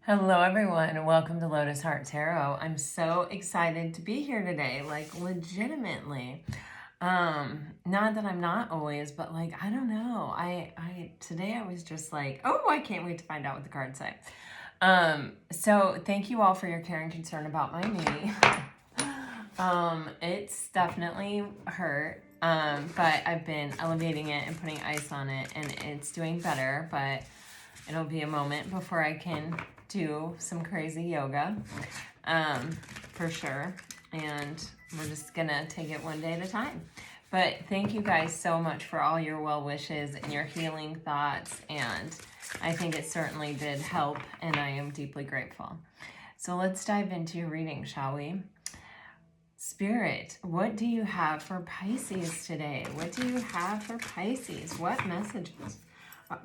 Hello everyone, welcome to Lotus Heart Tarot. I'm so excited to be here today, like legitimately. Not that I'm not always, but like, I don't know. Today I was just like, oh, I can't wait to find out what the cards say. So thank you all for your care and concern about my knee. It's definitely hurt. But I've been elevating it and putting ice on it and it's doing better, but it'll be a moment before I can do some crazy yoga, for sure. And we're just gonna take it one day at a time. But thank you guys so much for all your well wishes and your healing thoughts. And I think it certainly did help, and I am deeply grateful. So let's dive into your reading, shall we? Spirit, what do you have for Pisces today? What do you have for Pisces? What messages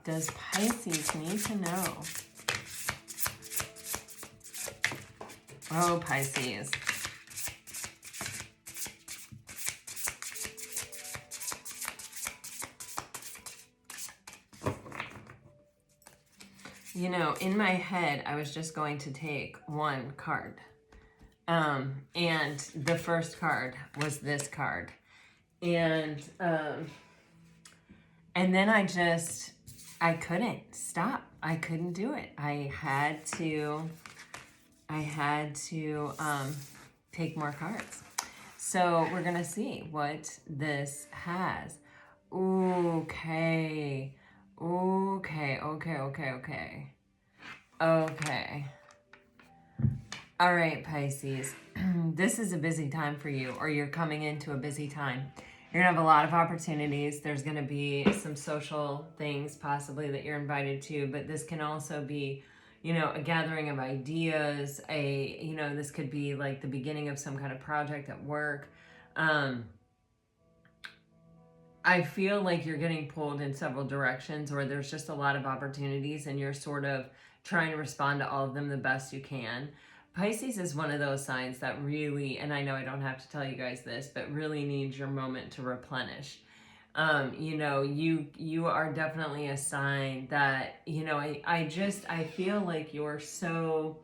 does Pisces need to know? Oh, Pisces. You know, in my head, I was just going to take one card. And the first card was this card. And then I couldn't stop. I couldn't do it. I had to take more cards. So we're going to see what this has. Okay. All right, Pisces. This is a busy time for you, or you're coming into a busy time. You're going to have a lot of opportunities. There's going to be some social things possibly that you're invited to, but this can also be, you know, a gathering of ideas, this could be like the beginning of some kind of project at work. I feel like you're getting pulled in several directions, or there's just a lot of opportunities and you're sort of trying to respond to all of them the best you can. Pisces is one of those signs that really, and I know I don't have to tell you guys this, but really needs your moment to replenish. You are definitely a sign that, I feel like you're so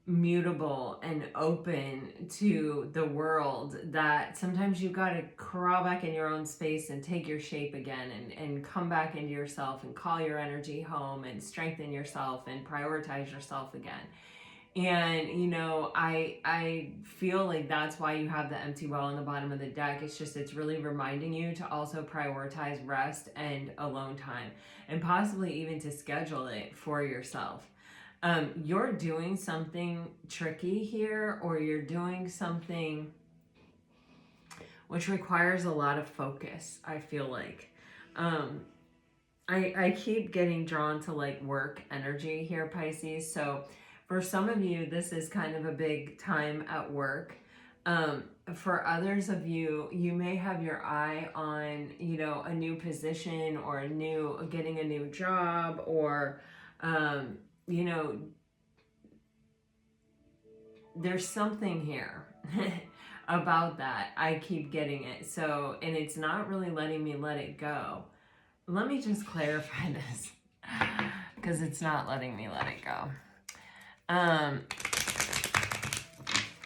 mutable and open to the world that sometimes you've got to crawl back in your own space and take your shape again and come back into yourself and call your energy home and strengthen yourself and prioritize yourself again. And, I feel like that's why you have the empty well on the bottom of the deck. It's really reminding you to also prioritize rest and alone time, and possibly even to schedule it for yourself. You're doing something tricky here, or you're doing something which requires a lot of focus, I feel like. I keep getting drawn to like work energy here, Pisces. So for some of you, this is kind of a big time at work. For others of you, you may have your eye on, a new position or getting a new job, or, there's something here about that. I keep getting it. So, and it's not really letting me let it go. Let me just clarify this, because it's not letting me let it go.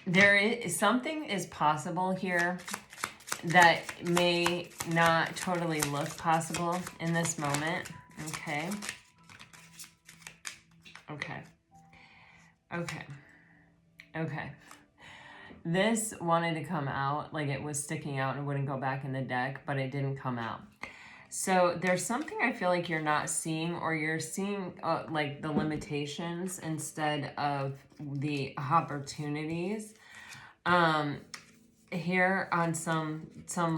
There is something is possible here that may not totally look possible in this moment. Okay. This wanted to come out, like it was sticking out and wouldn't go back in the deck, but it didn't come out. So there's something I feel like you're not seeing, or you're seeing like the limitations instead of the opportunities here on some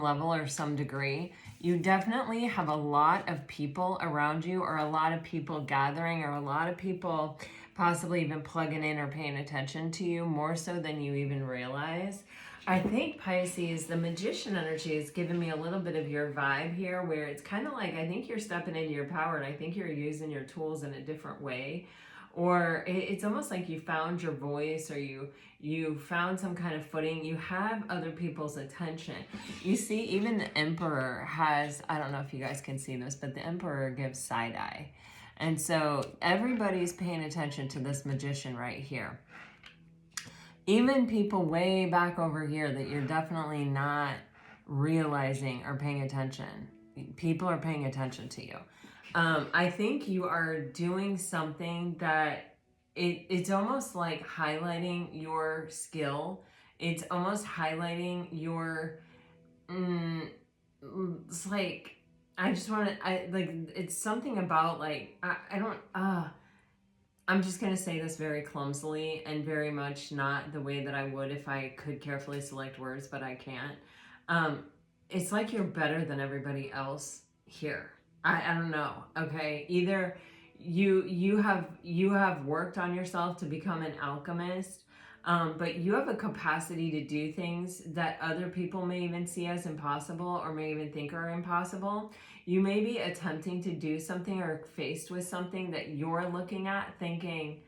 level or some degree. You definitely have a lot of people around you, or a lot of people gathering, or a lot of people possibly even plugging in or paying attention to you more so than you even realize. I think, Pisces, the Magician energy is giving me a little bit of your vibe here, where it's kind of like, I think you're stepping into your power, and I think you're using your tools in a different way. Or it's almost like you found your voice, or you found some kind of footing. You have other people's attention. You see, even the Emperor has, I don't know if you guys can see this, but the Emperor gives side eye. And so everybody's paying attention to this Magician right here. Even people way back over here that you're definitely not realizing are paying attention. People are paying attention to you. I think you are doing something that it's almost like highlighting your skill. It's almost highlighting your, it's like, I just want to, it's something about like, I'm just going to say this very clumsily and very much not the way that I would if I could carefully select words, but I can't. It's like you're better than everybody else here. I don't know. Okay. Either you have worked on yourself to become an alchemist, but you have a capacity to do things that other people may even see as impossible or may even think are impossible. You may be attempting to do something or faced with something that you're looking at thinking,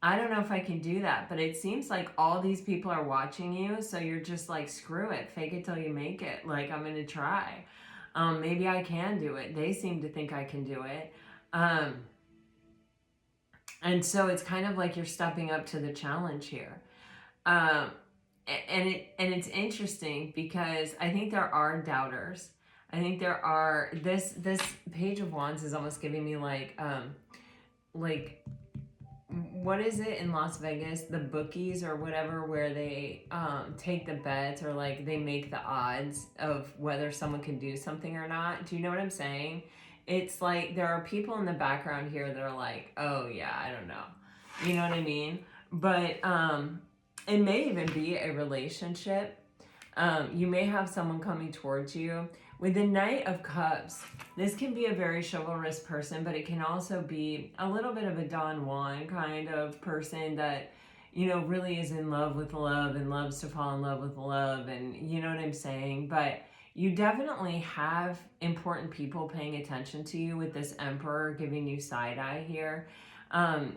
I don't know if I can do that, but it seems like all these people are watching you, so you're just like, screw it, fake it till you make it. Like, I'm going to try. Maybe I can do it. They seem to think I can do it. And so it's kind of like you're stepping up to the challenge here. And it's interesting because I think there are doubters. I think there are, this Page of Wands is almost giving me like what is it in Las Vegas, the bookies or whatever, where they take the bets or like they make the odds of whether someone can do something or not. Do you know what I'm saying? It's like there are people in the background here that are like, oh yeah, I don't know. You know what I mean? But it may even be a relationship. You may have someone coming towards you. With the Knight of Cups, this can be a very chivalrous person, but it can also be a little bit of a Don Juan kind of person that, you know, really is in love with love and loves to fall in love with love. And you know what I'm saying? But you definitely have important people paying attention to you with this Emperor giving you side eye here.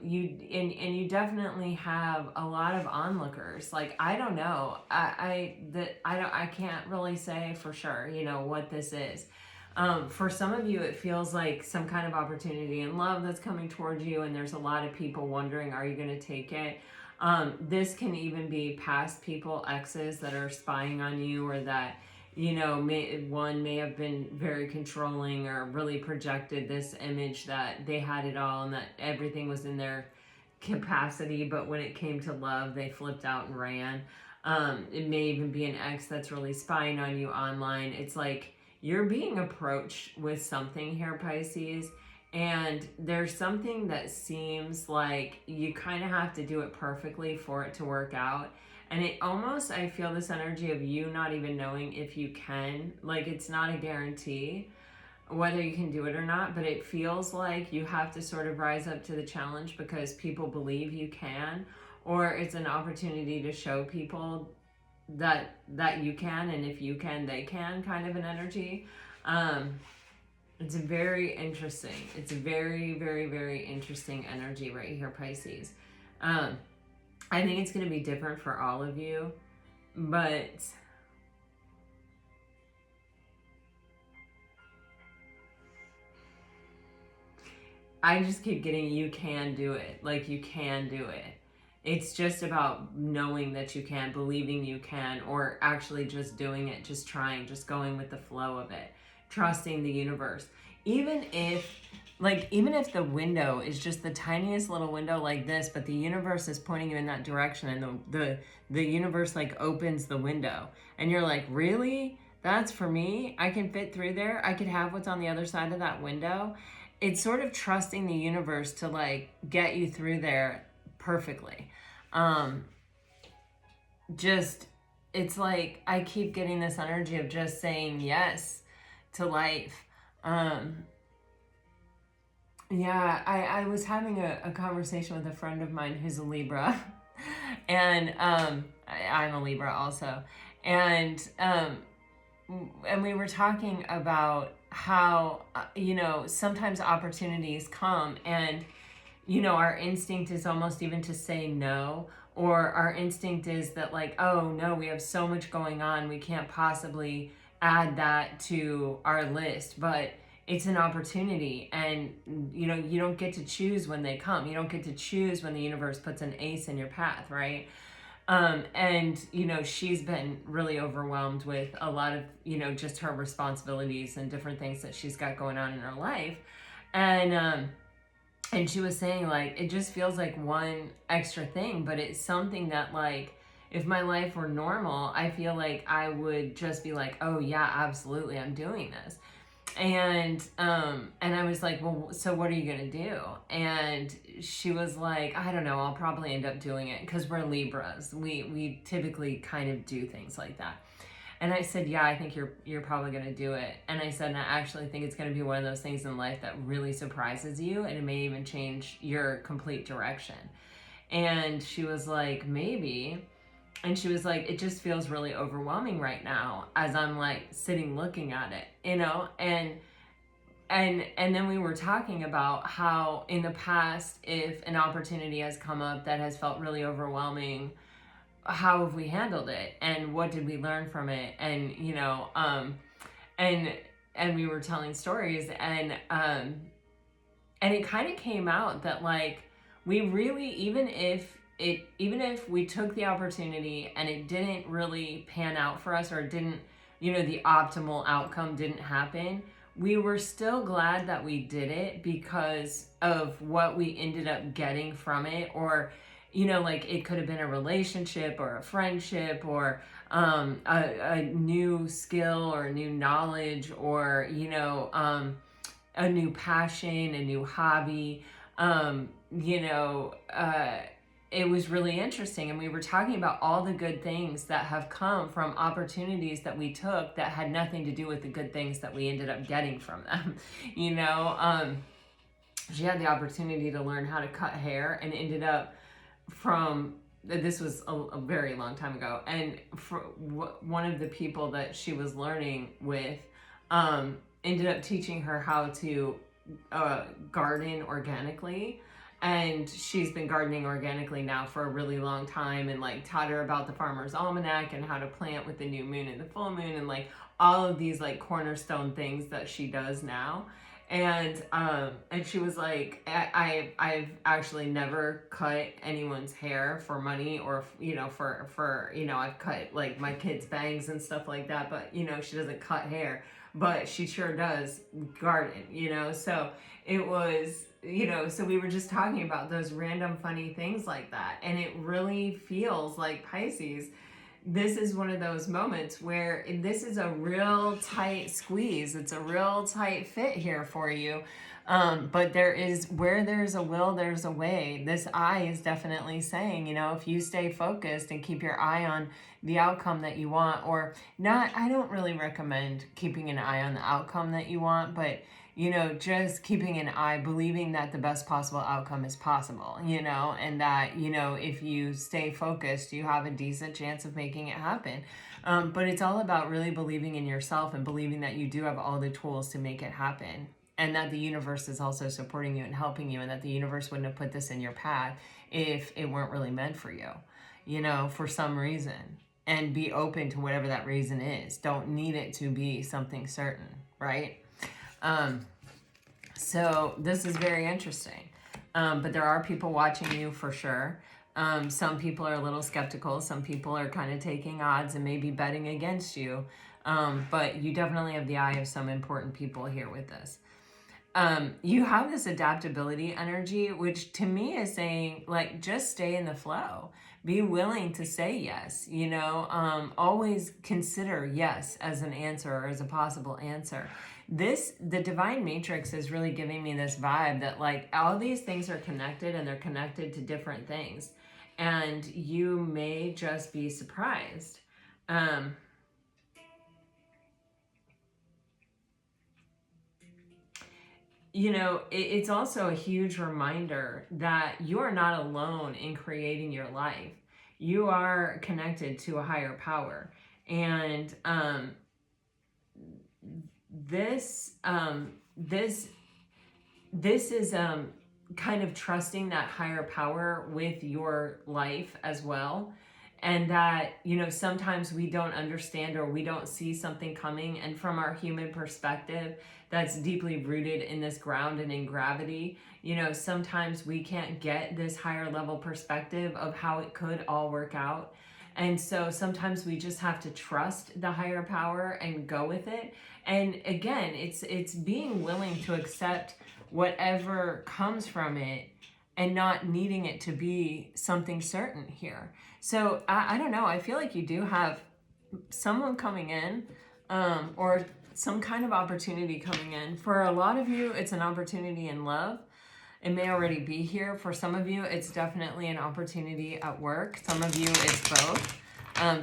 You definitely have a lot of onlookers. Like, I don't know. I can't really say for sure, you know, what this is. For some of you, it feels like some kind of opportunity in love that's coming towards you, and there's a lot of people wondering, are you going to take it? This can even be past people, exes that are spying on you, or that, you know, one may have been very controlling or really projected this image that they had it all and that everything was in their capacity, but when it came to love, they flipped out and ran. It may even be an ex that's really spying on you online. It's like you're being approached with something here, Pisces, and there's something that seems like you kind of have to do it perfectly for it to work out. And it almost, I feel this energy of you not even knowing if you can. Like, it's not a guarantee whether you can do it or not, but it feels like you have to sort of rise up to the challenge because people believe you can, or it's an opportunity to show people that you can, and if you can, they can, kind of an energy. It's very interesting. It's a very, very, very interesting energy right here, Pisces. I think it's going to be different for all of you, but I just keep getting, you can do it. Like, you can do it. It's just about knowing that you can, believing you can, or actually just doing it, just trying, just going with the flow of it, trusting the universe. Even if the window is just the tiniest little window like this, but the universe is pointing you in that direction, and the universe like opens the window, and you're like, really? That's for me? I can fit through there? I could have what's on the other side of that window? It's sort of trusting the universe to like get you through there perfectly. It's like I keep getting this energy of just saying yes to life. Yeah, I was having a conversation with a friend of mine who's a Libra, and I'm a Libra also, and we were talking about how you know, sometimes opportunities come, and you know, our instinct is almost even to say no, or our instinct is that like, oh no, we have so much going on, we can't possibly add that to our list. But it's an opportunity, and you know, you don't get to choose when they come. You don't get to choose when the universe puts an ace in your path, right? And you know, she's been really overwhelmed with a lot of, you know, just her responsibilities and different things that she's got going on in her life. And she was saying, like, it just feels like one extra thing, but it's something that, like, if my life were normal, I feel like I would just be like, oh yeah, absolutely, I'm doing this. And I was like, well, so what are you gonna do? And she was like, I don't know, I'll probably end up doing it, because we're Libras. We typically kind of do things like that. And I said, yeah, I think you're probably going to do it. And I said, and I actually think it's going to be one of those things in life that really surprises you, and it may even change your complete direction. And she was like, maybe. And she was like, it just feels really overwhelming right now as I'm like sitting looking at it, you know? And then we were talking about how in the past, if an opportunity has come up that has felt really overwhelming, how have we handled it, and what did we learn from it? And you know, and we were telling stories, and it kind of came out that, like, we really, even if we took the opportunity and it didn't really pan out for us, or it didn't, you know, the optimal outcome didn't happen, we were still glad that we did it because of what we ended up getting from it. Or, you know, like, it could have been a relationship or a friendship, or a new skill or new knowledge, or, you know, a new passion, a new hobby. You know, it was really interesting. And we were talking about all the good things that have come from opportunities that we took that had nothing to do with the good things that we ended up getting from them. You know, she had the opportunity to learn how to cut hair, and ended up, from this was a very long time ago, and for one of the people that she was learning with ended up teaching her how to garden organically. And she's been gardening organically now for a really long time, and like taught her about the Farmer's Almanac and how to plant with the new moon and the full moon, and like all of these like cornerstone things that she does now. And she was like, I've actually never cut anyone's hair for money, or, you know, for you know, I've cut like my kids' bangs and stuff like that, but, you know, she doesn't cut hair, but she sure does garden, you know. So it was, you know, so we were just talking about those random funny things like that. And it really feels like, Pisces, this is one of those moments where this is a real tight squeeze. It's a real tight fit here for you. But there is, where there's a will, there's a way. This eye is definitely saying, you know, if you stay focused and keep your eye on the outcome that you want, or not, I don't really recommend keeping an eye on the outcome that you want, but, you know, just keeping an eye, believing that the best possible outcome is possible, you know, and that, you know, if you stay focused, you have a decent chance of making it happen. But it's all about really believing in yourself, and believing that you do have all the tools to make it happen, and that the universe is also supporting you and helping you, and that the universe wouldn't have put this in your path if it weren't really meant for you, you know, for some reason. And be open to whatever that reason is. Don't need it to be something certain, right? So this is very interesting. But there are people watching you for sure. Some people are a little skeptical. Some people are kind of taking odds and maybe betting against you. But you definitely have the eye of some important people here with this. You have this adaptability energy, which to me is saying, like, just stay in the flow. Be willing to say yes, you know, always consider yes as an answer, or as a possible answer. The divine matrix is really giving me this vibe that, like, all these things are connected, and they're connected to different things. And you may just be surprised. You know, it's also a huge reminder that you are not alone in creating your life. You are connected to a higher power. And this is kind of trusting that higher power with your life as well. and that, you know, sometimes we don't understand or we don't see something coming, and from our human perspective that's deeply rooted in this ground and in gravity, you know, sometimes we can't get this higher level perspective of how it could all work out. And so sometimes we just have to trust the higher power and go with it. And again, it's being willing to accept whatever comes from it and not needing it to be something certain here. So I don't know. I feel like you do have someone coming in, or some kind of opportunity coming in. For a lot of you, it's an opportunity in love. It may already be here. For some of you, it's definitely an opportunity at work. Some of you, it's both.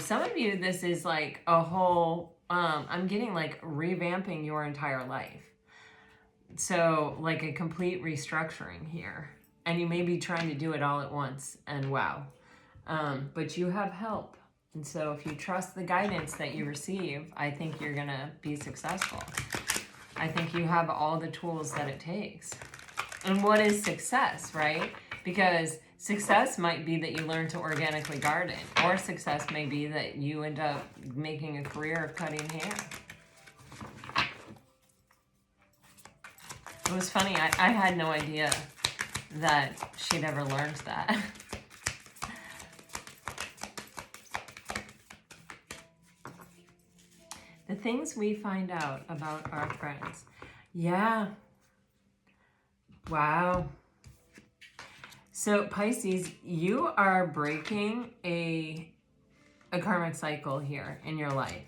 Some of you, this is like a whole, I'm getting like revamping your entire life. So like a complete restructuring here. And you may be trying to do it all at once, and wow. But you have help. And so if you trust the guidance that you receive, I think you're going to be successful. I think you have all the tools that it takes. And what is success, right? Because success might be that you learn to organically garden, or success may be that you end up making a career of cutting hair. It was funny, I had no idea that she'd ever learned that. The things we find out about our friends. Yeah. Wow. So Pisces, you are breaking a karmic cycle here in your life.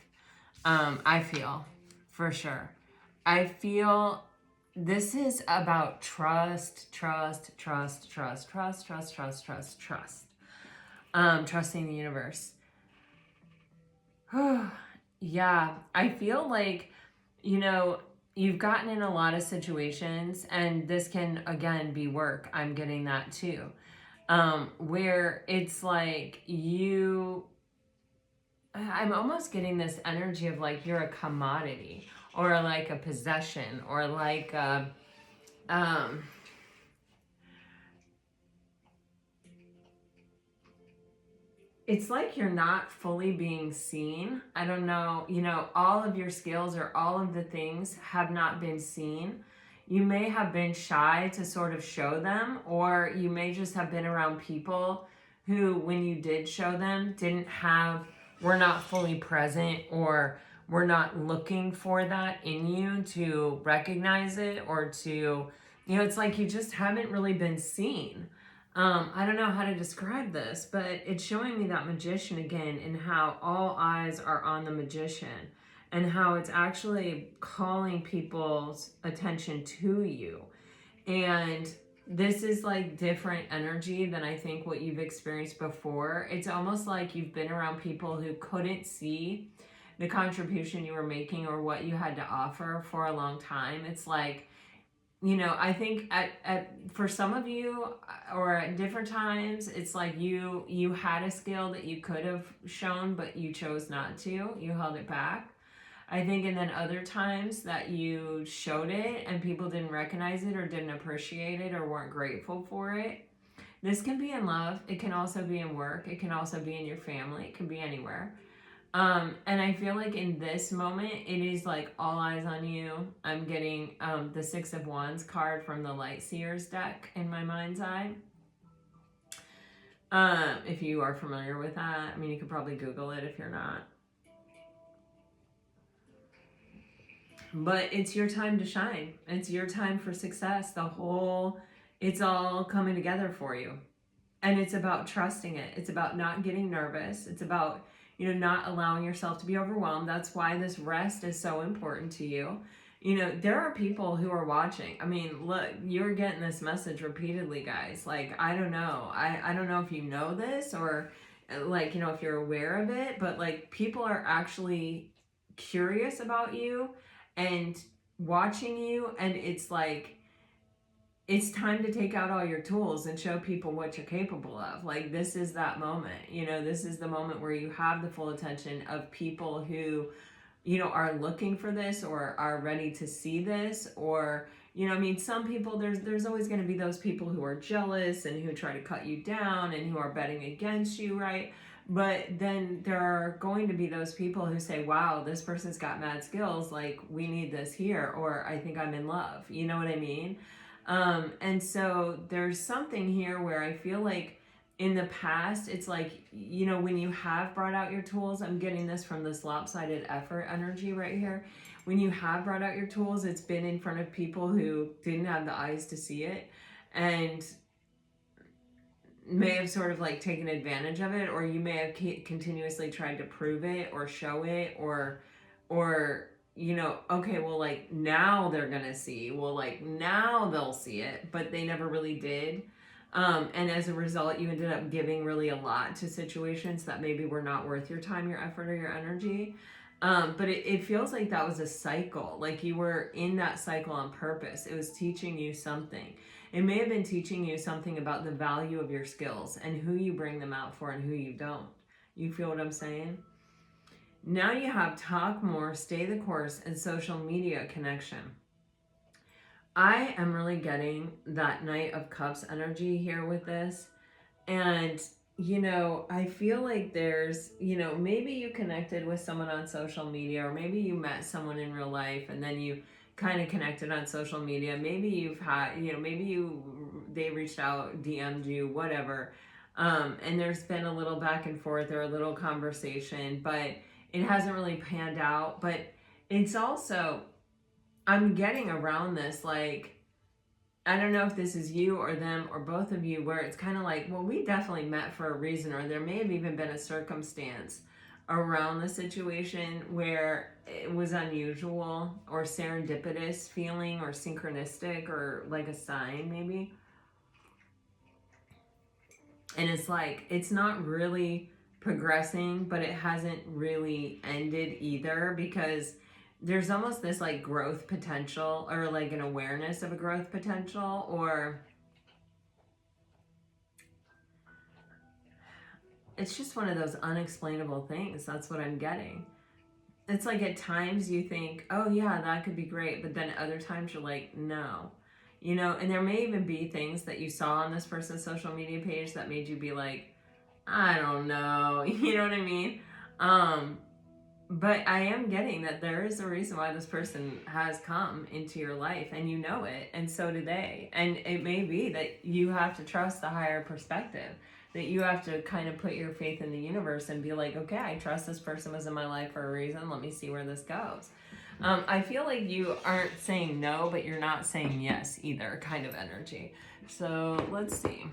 I feel, for sure. I feel this is about trust. Trusting the universe. Yeah, I feel like, you know, you've gotten in a lot of situations, and this can, again, be work. I'm getting that too. Where it's like I'm almost getting this energy of like you're a commodity, or like a possession, or like it's like you're not fully being seen. I don't know, you know, all of your skills or all of the things have not been seen. You may have been shy to sort of show them, or you may just have been around people who, when you did show them, were not fully present, or were not looking for that in you to recognize it, or to, you know, it's like you just haven't really been seen. I don't know how to describe this, but it's showing me that magician again, and how all eyes are on the magician, and how it's actually calling people's attention to you. And this is like different energy than I think what you've experienced before. It's almost like you've been around people who couldn't see the contribution you were making or what you had to offer for a long time. It's like, you know, I think for some of you, or at different times, it's like you had a skill that you could have shown, but you chose not to. You held it back. I think, and then other times that you showed it and people didn't recognize it, or didn't appreciate it, or weren't grateful for it. This can be in love. It can also be in work. It can also be in your family. It can be anywhere. And I feel like in this moment, it is like all eyes on you. I'm getting the Six of Wands card from the Light Seers deck in my mind's eye. If you are familiar with that, I mean, you could probably Google it if you're not. But it's your time to shine. It's your time for success. It's all coming together for you. And it's about trusting it. It's about not getting nervous. It's about, you know, not allowing yourself to be overwhelmed. That's why this rest is so important to you. You know, there are people who are watching. I mean, look, you're getting this message repeatedly, guys. Like, I don't know. I don't know if you know this, or like, you know, if you're aware of it, but like people are actually curious about you and watching you. And it's like, it's time to take out all your tools and show people what you're capable of. Like, this is that moment, you know, this is the moment where you have the full attention of people who, you know, are looking for this, or are ready to see this, or, you know, I mean, some people, there's always going to be those people who are jealous and who try to cut you down and who are betting against you, right? But then there are going to be those people who say, wow, this person's got mad skills, like we need this here, or I think I'm in love, you know what I mean? And so there's something here where I feel like in the past, it's like, you know, when you have brought out your tools, I'm getting this from this lopsided effort energy right here. When you have brought out your tools, it's been in front of people who didn't have the eyes to see it and may have sort of like taken advantage of it, or you may have continuously tried to prove it or show it, or you know, okay, well, like now they're gonna see, well, like now they'll see it, but they never really did. And as a result, you ended up giving really a lot to situations that maybe were not worth your time, your effort, or your energy. But it feels like that was a cycle, like you were in that cycle on purpose. It was teaching you something. It may have been teaching you something about the value of your skills and who you bring them out for and who you don't. You feel what I'm saying? Now you have talk more, stay the course, and social media connection. I am really getting that Knight of Cups energy here with this. And, you know, I feel like there's, you know, maybe you connected with someone on social media, or maybe you met someone in real life and then you kind of connected on social media. Maybe you've had, you know, maybe they reached out, DM'd you, whatever. And there's been a little back and forth or a little conversation, but it hasn't really panned out. But it's also, I'm getting around this, like, I don't know if this is you or them or both of you, where it's kind of like, well, we definitely met for a reason, or there may have even been a circumstance around the situation where it was unusual or serendipitous feeling or synchronistic or like a sign maybe. And it's like, it's not really progressing, but it hasn't really ended either, because there's almost this like growth potential, or like an awareness of a growth potential, or it's just one of those unexplainable things. That's what I'm getting. It's like at times you think, oh yeah, that could be great. But then at other times you're like, no. You know, and there may even be things that you saw on this person's social media page that made you be like, I don't know. You know what I mean? But I am getting that there is a reason why this person has come into your life, and you know it, and so do they. And it may be that you have to trust the higher perspective, that you have to kind of put your faith in the universe and be like, okay, I trust this person was in my life for a reason. Let me see where this goes. I feel like you aren't saying no, but you're not saying yes either, kind of energy. So let's see.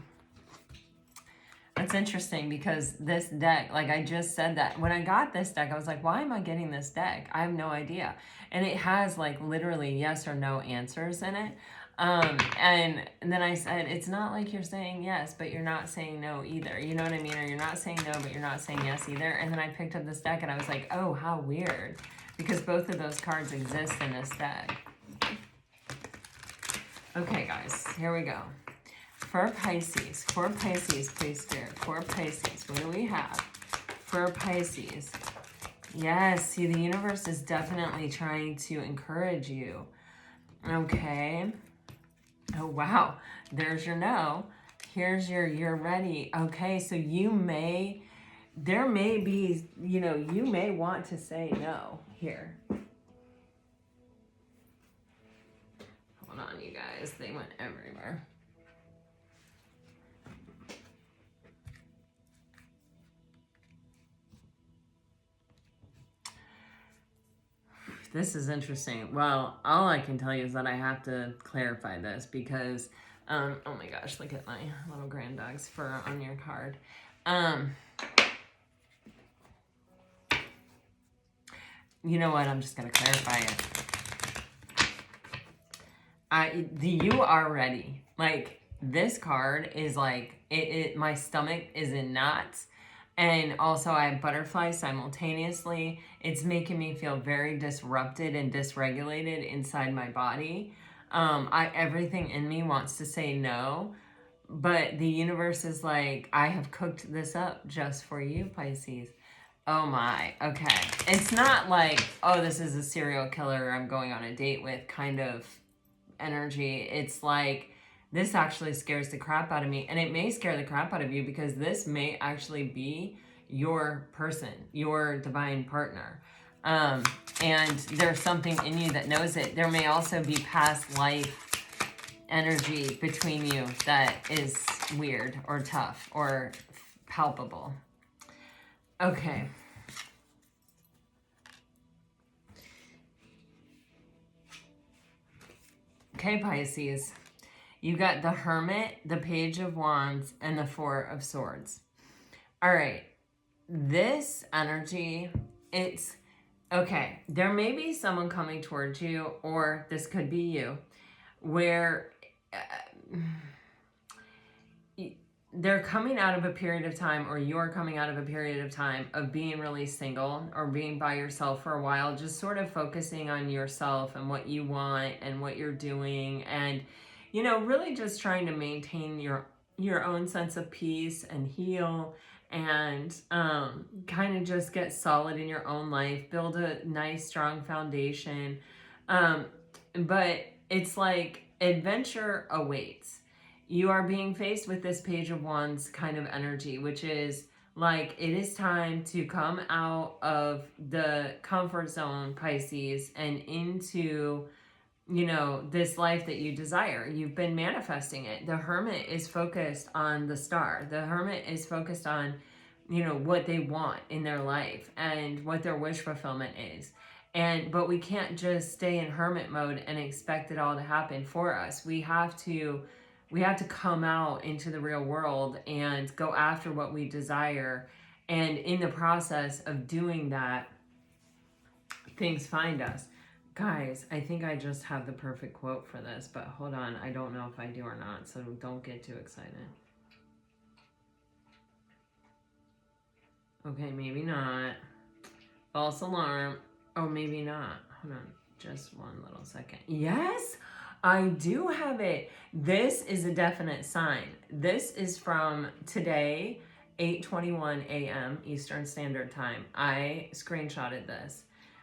It's interesting because this deck, like I just said that when I got this deck, I was like, why am I getting this deck? I have no idea. And it has like literally yes or no answers in it. And then I said, it's not like you're saying yes, but you're not saying no either. You know what I mean? Or you're not saying no, but you're not saying yes either. And then I picked up this deck and I was like, oh, how weird. Because both of those cards exist in this deck. Okay, guys, here we go. For Pisces, please, Spirit. For Pisces, what do we have? For Pisces. Yes, see, the universe is definitely trying to encourage you. Okay. Oh, wow. There's your no. Here's your you're ready. Okay, so there may be, you know, you may want to say no here. Hold on, you guys. They went everywhere. This is interesting. Well, all I can tell you is that I have to clarify this because, oh my gosh, look at my little grand dog's fur on your card. You know what? I'm just going to clarify it. You are ready. Like, this card is like, my stomach is in knots. And also I have butterflies simultaneously. It's making me feel very disrupted and dysregulated inside my body. Everything in me wants to say no, but the universe is like, I have cooked this up just for you, Pisces. Oh my, okay. It's not like, oh, this is a serial killer I'm going on a date with kind of energy. It's like, this actually scares the crap out of me, and it may scare the crap out of you because this may actually be your person, your divine partner. And there's something in you that knows it. There may also be past life energy between you that is weird or tough or palpable. Okay. Okay, Pisces. You got the Hermit, the Page of Wands, and the Four of Swords. All right. This energy, it's okay. There may be someone coming towards you, or this could be you, where they're coming out of a period of time, or you're coming out of a period of time of being really single or being by yourself for a while, just sort of focusing on yourself and what you want and what you're doing, and you know, really just trying to maintain your own sense of peace and heal, and kind of just get solid in your own life, build a nice strong foundation. But it's like adventure awaits. You are being faced with this Page of Wands kind of energy, which is like, it is time to come out of the comfort zone, Pisces, and into, you know, this life that you desire. You've been manifesting it. The Hermit is focused on the star. The Hermit is focused on, you know, what they want in their life and what their wish fulfillment is. But we can't just stay in hermit mode and expect it all to happen for us. We have to come out into the real world and go after what we desire. And in the process of doing that, things find us. Guys, I think I just have the perfect quote for this, but hold on. I don't know if I do or not, so don't get too excited. Okay, maybe not. False alarm. Oh, maybe not. Hold on just one little second. Yes, I do have it. This is a definite sign. This is from today, 8:21 a.m. Eastern Standard Time. I screenshotted this.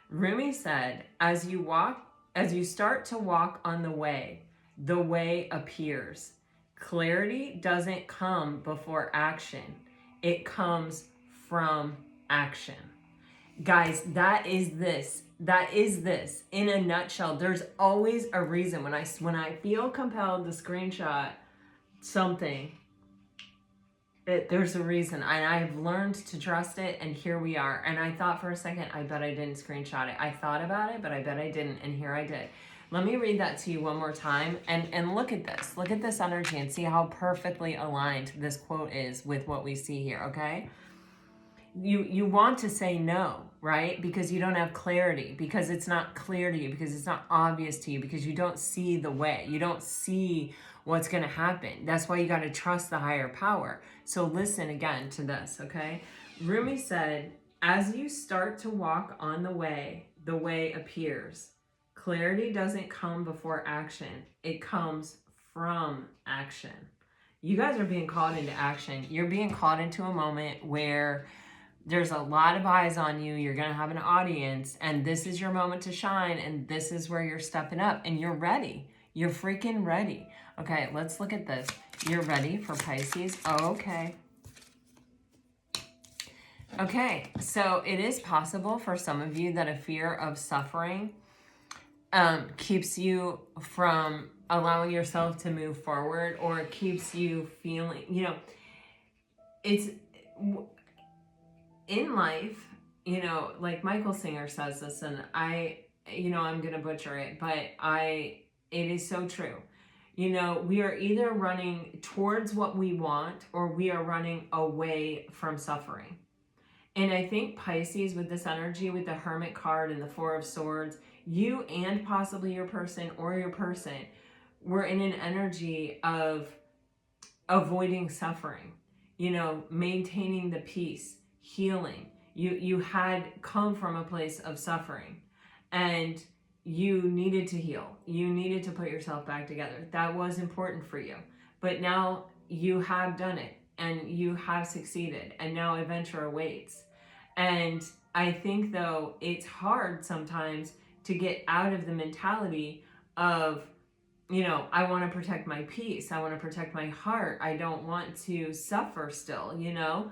Rumi said, as you start to walk on the way appears. Clarity doesn't come before action. It comes from action. Guys, that is this in a nutshell. There's always a reason. When I feel compelled to screenshot something, there's a reason, and I've learned to trust it, and here we are. And I thought for a second, I bet I didn't screenshot it. I thought about it, but I bet I didn't, and here I did. Let me read that to you one more time, and look at this. Look at this energy and see how perfectly aligned this quote is with what we see here, okay? You want to say no, right? Because you don't have clarity, because it's not clear to you, because it's not obvious to you, because you don't see the way. You don't see what's going to happen. That's why you got to trust the higher power. So listen again to this, okay? Rumi said, as you start to walk on the way appears. Clarity doesn't come before action. It comes from action. You guys are being called into action. You're being called into a moment where there's a lot of eyes on you. You're going to have an audience, and this is your moment to shine, and this is where you're stepping up, and you're ready. You're freaking ready. Okay, let's look at this. You're ready for Pisces? Okay. Okay, so it is possible for some of you that a fear of suffering keeps you from allowing yourself to move forward, or it keeps you feeling, you know, it's in life, you know, like Michael Singer says this, and I'm going to butcher it, but it is so true. You know, we are either running towards what we want, or we are running away from suffering. And I think Pisces, with this energy, with the Hermit card and the Four of Swords, you and possibly your person or your person were in an energy of avoiding suffering, you know, maintaining the peace, healing. You had come from a place of suffering, and you needed to heal. You needed to put yourself back together. That was important for you. But now you have done it, and you have succeeded, and now adventure awaits. And I think, though, it's hard sometimes to get out of the mentality of you know, I want to protect my peace. I want to protect my heart. I don't want to suffer still, you know?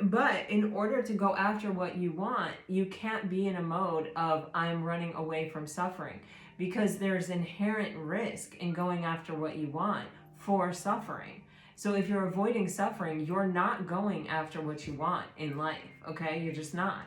But in order to go after what you want, you can't be in a mode of I'm running away from suffering, because there's inherent risk in going after what you want for suffering. So if you're avoiding suffering, you're not going after what you want in life, okay? You're just not.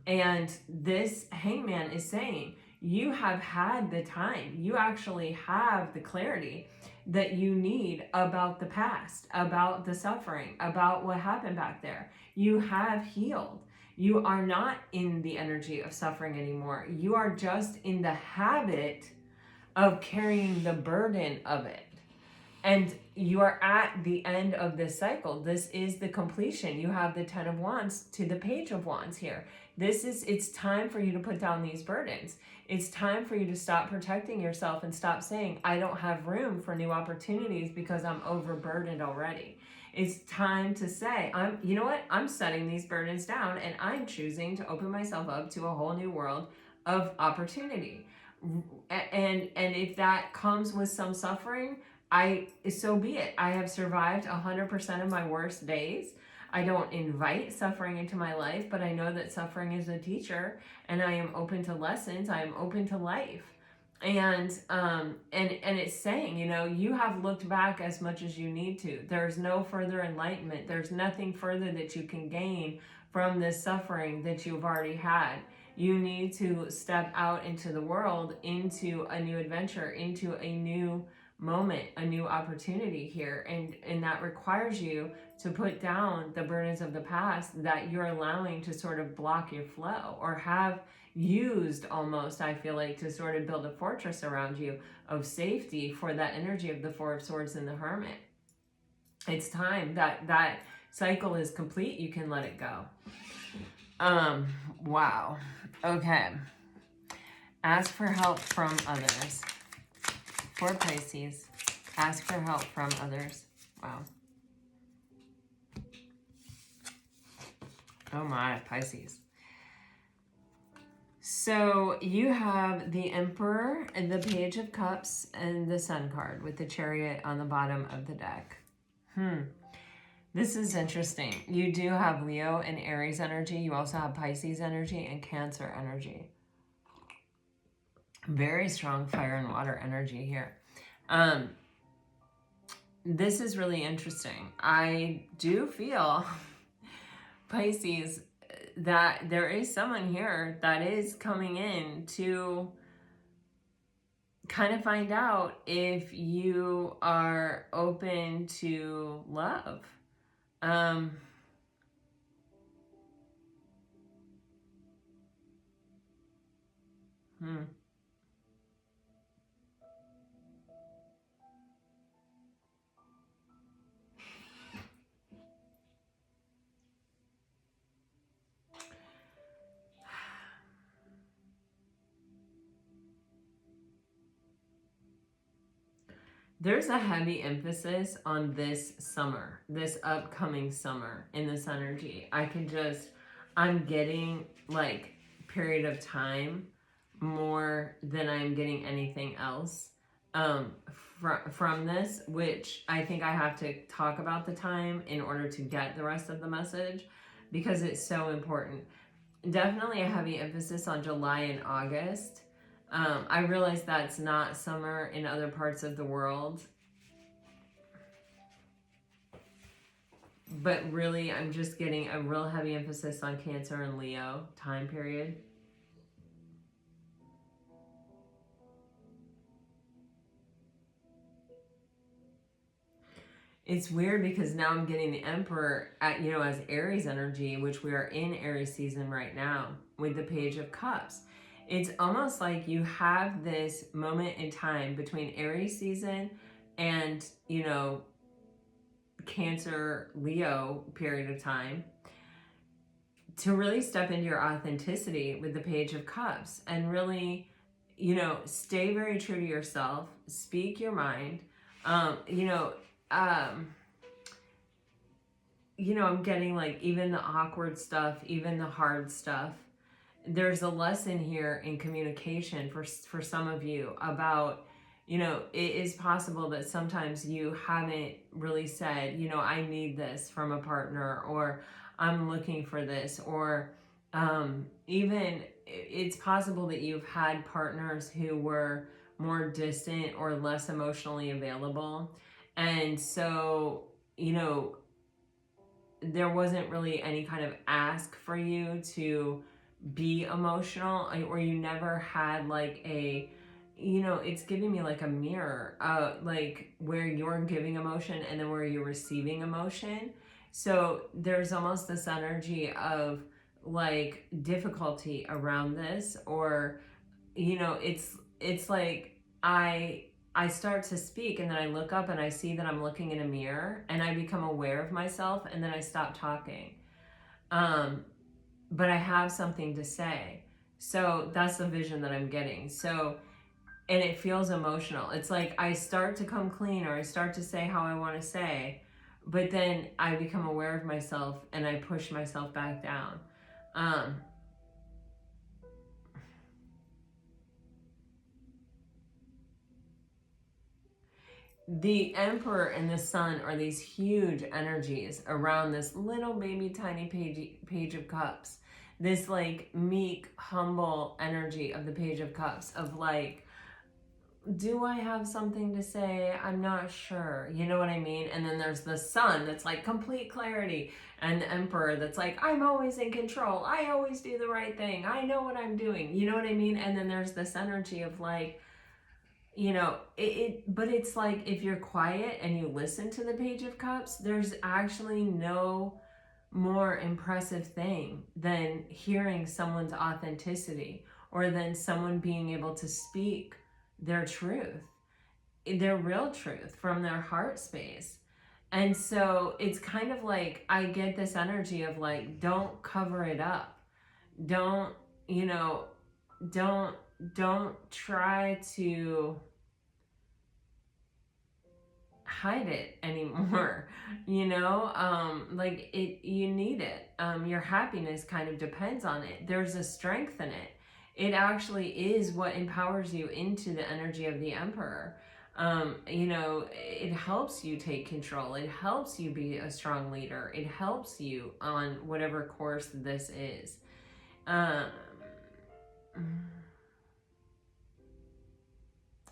And this hangman is saying, you have had the time, you actually have the clarity that you need about the past, about the suffering, about what happened back there. You have healed. You are not in the energy of suffering anymore. You are just in the habit of carrying the burden of it. And you are at the end of this cycle. This is the completion. You have the 10 of Wands to the Page of Wands here. It's time for you to put down these burdens. It's time for you to stop protecting yourself and stop saying, I don't have room for new opportunities because I'm overburdened already. It's time to say, you know what? I'm setting these burdens down and I'm choosing to open myself up to a whole new world of opportunity. And if that comes with some suffering, so be it. I have survived 100% of my worst days. I don't invite suffering into my life, but I know that suffering is a teacher, and I am open to lessons. I am open to life. And it's saying, you know, you have looked back as much as you need to. There's no further enlightenment. There's nothing further that you can gain from this suffering that you've already had. You need to step out into the world, into a new adventure, into a new moment, a new opportunity here. And that requires you to put down the burdens of the past that you're allowing to sort of block your flow, or have used almost, I feel like, to sort of build a fortress around you of safety for that energy of the Four of Swords and the Hermit. It's time that cycle is complete. You can let it go. Wow. Okay. Ask for help from others. For Pisces, ask for help from others. Wow. Oh my, Pisces. So you have the Emperor and the Page of Cups and the Sun card with the Chariot on the bottom of the deck. This is interesting. You do have Leo and Aries energy. You also have Pisces energy and Cancer energy. Very strong fire and water energy here. This is really interesting. I do feel, Pisces, that there is someone here that is coming in to kind of find out if you are open to love. There's a heavy emphasis on this summer, this upcoming summer in this energy. I'm getting like period of time more than I'm getting anything else from this, which I think I have to talk about the time in order to get the rest of the message, because it's so important. Definitely a heavy emphasis on July and August. I realize that's not summer in other parts of the world, but really I'm just getting a real heavy emphasis on Cancer and Leo time period. It's weird because now I'm getting the Emperor at, you know, as Aries energy, which we are in Aries season right now with the Page of Cups. It's almost like you have this moment in time between Aries season and, you know, Cancer, Leo period of time to really step into your authenticity with the Page of Cups and really, you know, stay very true to yourself, speak your mind. I'm getting like even the awkward stuff, even the hard stuff. There's a lesson here in communication for some of you about, you know, it is possible that sometimes you haven't really said, you know, I need this from a partner, or I'm looking for this, or even it's possible that you've had partners who were more distant or less emotionally available. And so, you know, there wasn't really any kind of ask for you to be emotional, or you never had like a, you know, it's giving me like a mirror, like where you're giving emotion and then where you're receiving emotion. So there's almost this energy of like difficulty around this, or you know, it's like I start to speak and then I look up and I see that I'm looking in a mirror and I become aware of myself and then I stop talking. Um, but I have something to say. So that's the vision that I'm getting. So, and it feels emotional. It's like I start to come clean, or I start to say how I want to say, but then I become aware of myself and I push myself back down. Um, the Emperor and the Sun are these huge energies around this little baby tiny page of Cups. This like meek, humble energy of the Page of Cups, of like, do I have something to say? I'm not sure. You know what I mean? And then there's the Sun that's like complete clarity, and the Emperor that's like, I'm always in control. I always do the right thing. I know what I'm doing. You know what I mean? And then there's this energy of like, you know, but it's like if you're quiet and you listen to the Page of Cups, there's actually no more impressive thing than hearing someone's authenticity, or than someone being able to speak their truth, their real truth from their heart space. And so it's kind of like I get this energy of like, don't cover it up. Don't, you know, don't don't try to hide it anymore. You know, like it, you need it. Your happiness kind of depends on it. There's a strength in it. It actually is what empowers you into the energy of the Emperor. You know, it helps you take control. It helps you be a strong leader. It helps you on whatever course this is. um,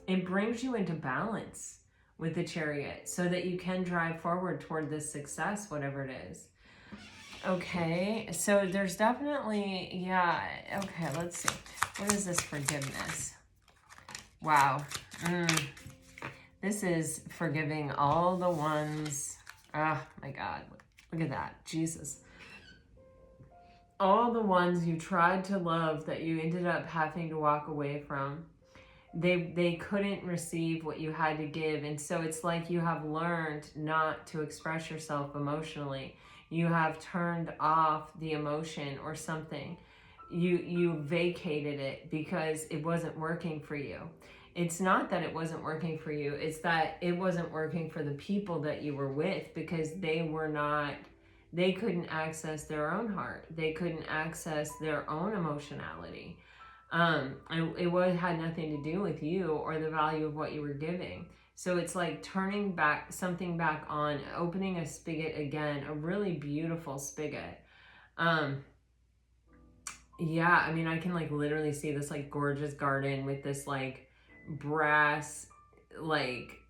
it brings you into balance with the Chariot so that you can drive forward toward this success, whatever it is. Okay, so there's definitely, yeah, okay, let's see. What is this forgiveness? Wow. This is forgiving all the ones. Oh my God, look at that, Jesus. All the ones you tried to love that you ended up having to walk away from. They couldn't receive what you had to give, and so it's like you have learned not to express yourself emotionally. You have turned off the emotion or something. You vacated it because it wasn't working for you. It's not that it wasn't working for you, it's that it wasn't working for the people that you were with, because they couldn't access their own heart. They couldn't access their own emotionality. It had nothing to do with you or the value of what you were giving. So it's like turning back something back on, opening a spigot again, a really beautiful spigot. Yeah, I mean, I can like literally see this like gorgeous garden with this like brass like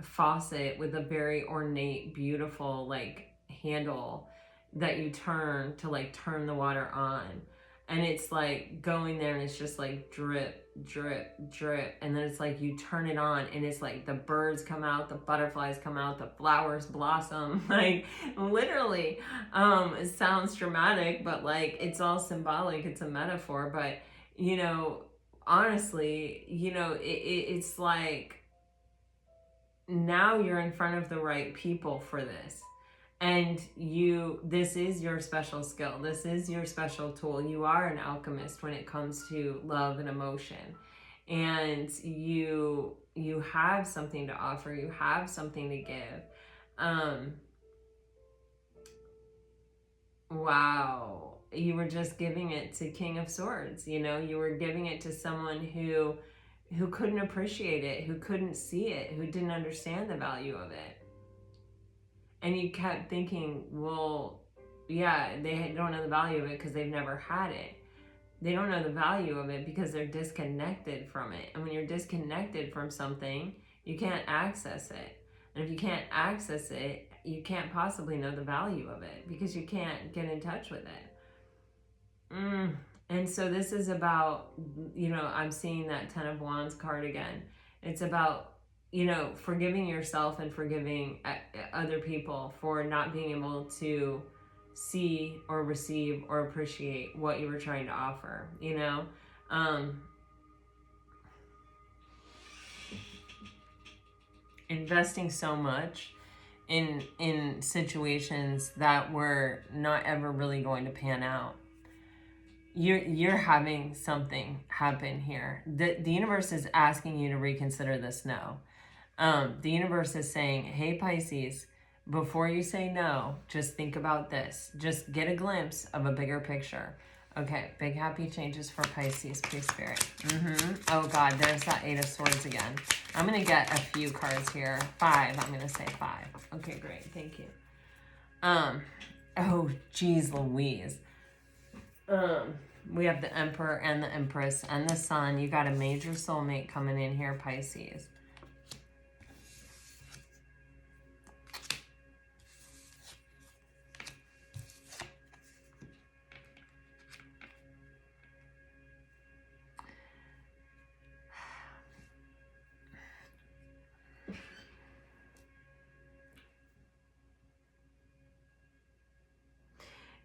faucet with a very ornate, beautiful like handle that you turn to like turn the water on. And it's like going there and it's just like drip, drip, drip. And then it's like you turn it on and it's like the birds come out, the butterflies come out, the flowers blossom. Like literally, it sounds dramatic, but like it's all symbolic. It's a metaphor. But, you know, honestly, you know, it's like now you're in front of the right people for this. And this is your special skill. This is your special tool. You are an alchemist when it comes to love and emotion. And you have something to offer. You have something to give. Wow. You were just giving it to King of Swords. You know, you were giving it to someone who who couldn't appreciate it, who couldn't see it, who didn't understand the value of it. And you kept thinking, well, yeah, they don't know the value of it because they've never had it. They don't know the value of it because they're disconnected from it. And when you're disconnected from something, you can't access it. And if you can't access it, you can't possibly know the value of it because you can't get in touch with it. And so this is about, I'm seeing that Ten of Wands card again. It's about, forgiving yourself and forgiving other people for not being able to see or receive or appreciate what you were trying to offer, investing so much in situations that were not ever really going to pan out. You're having something happen here. The universe is asking you to reconsider this no. The universe is saying, hey, Pisces, before you say no, just think about this. Just get a glimpse of a bigger picture. Okay, big happy changes for Pisces, please, Spirit. Oh, God, there's that Eight of Swords again. I'm going to get a few cards here. 5, I'm going to say 5. Okay, great, thank you. Oh, geez Louise. We have the Emperor and the Empress and the Sun. You got a major soulmate coming in here, Pisces.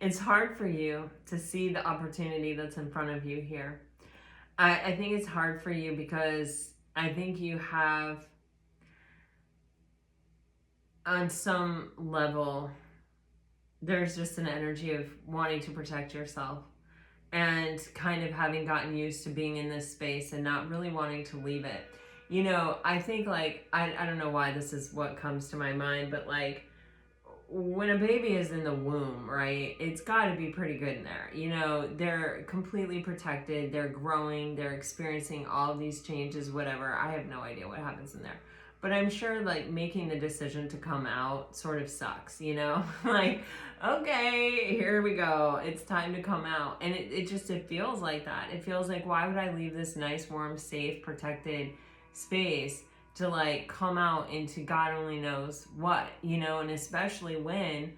It's hard for you to see the opportunity that's in front of you here. I think it's hard for you because I think you have, on some level, there's just an energy of wanting to protect yourself and kind of having gotten used to being in this space and not really wanting to leave it. I think I don't know why this is what comes to my mind, but when a baby is in the womb, right, it's got to be pretty good in there. They're completely protected. They're growing. They're experiencing all of these changes, whatever. I have no idea what happens in there. But I'm sure making the decision to come out sort of sucks, okay, here we go. It's time to come out. And it feels like that. It feels like, why would I leave this nice, warm, safe, protected space to come out into God only knows what, and especially when,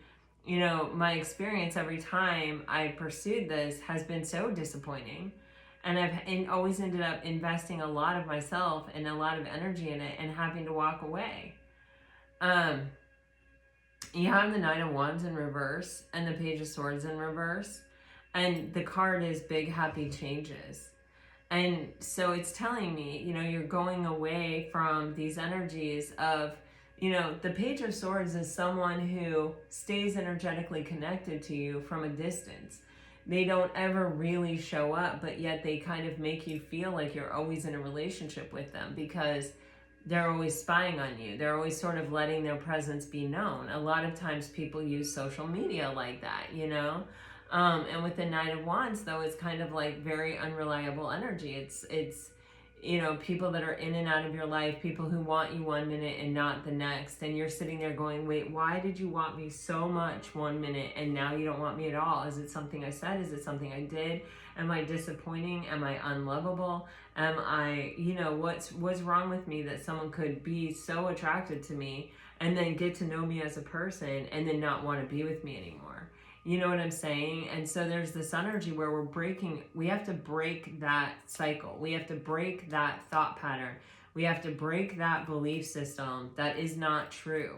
my experience every time I pursued this has been so disappointing. And I've always ended up investing a lot of myself and a lot of energy in it and having to walk away. You have the Nine of Wands in reverse and the Page of Swords in reverse. And the card is big, happy changes. And so it's telling me, you're going away from these energies of, the Page of Swords is someone who stays energetically connected to you from a distance. They don't ever really show up, but yet they kind of make you feel like you're always in a relationship with them because they're always spying on you. They're always sort of letting their presence be known. A lot of times people use social media like that, and with the Knight of Wands, though, it's kind of very unreliable energy. It's people that are in and out of your life, people who want you one minute and not the next. And you're sitting there going, wait, why did you want me so much one minute and now you don't want me at all? Is it something I said? Is it something I did? Am I disappointing? Am I unlovable? Am I, what's wrong with me that someone could be so attracted to me and then get to know me as a person and then not want to be with me anymore? You know what I'm saying? And so there's this energy where we have to break that cycle. We have to break that thought pattern. We have to break that belief system that is not true.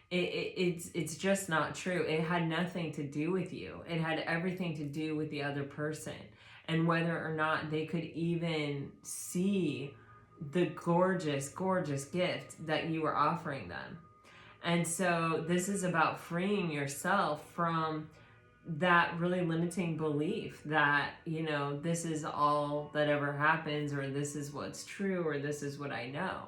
It's just not true. It had nothing to do with you. It had everything to do with the other person and whether or not they could even see the gorgeous, gorgeous gift that you were offering them. And so this is about freeing yourself from that really limiting belief that, this is all that ever happens, or this is what's true, or this is what I know.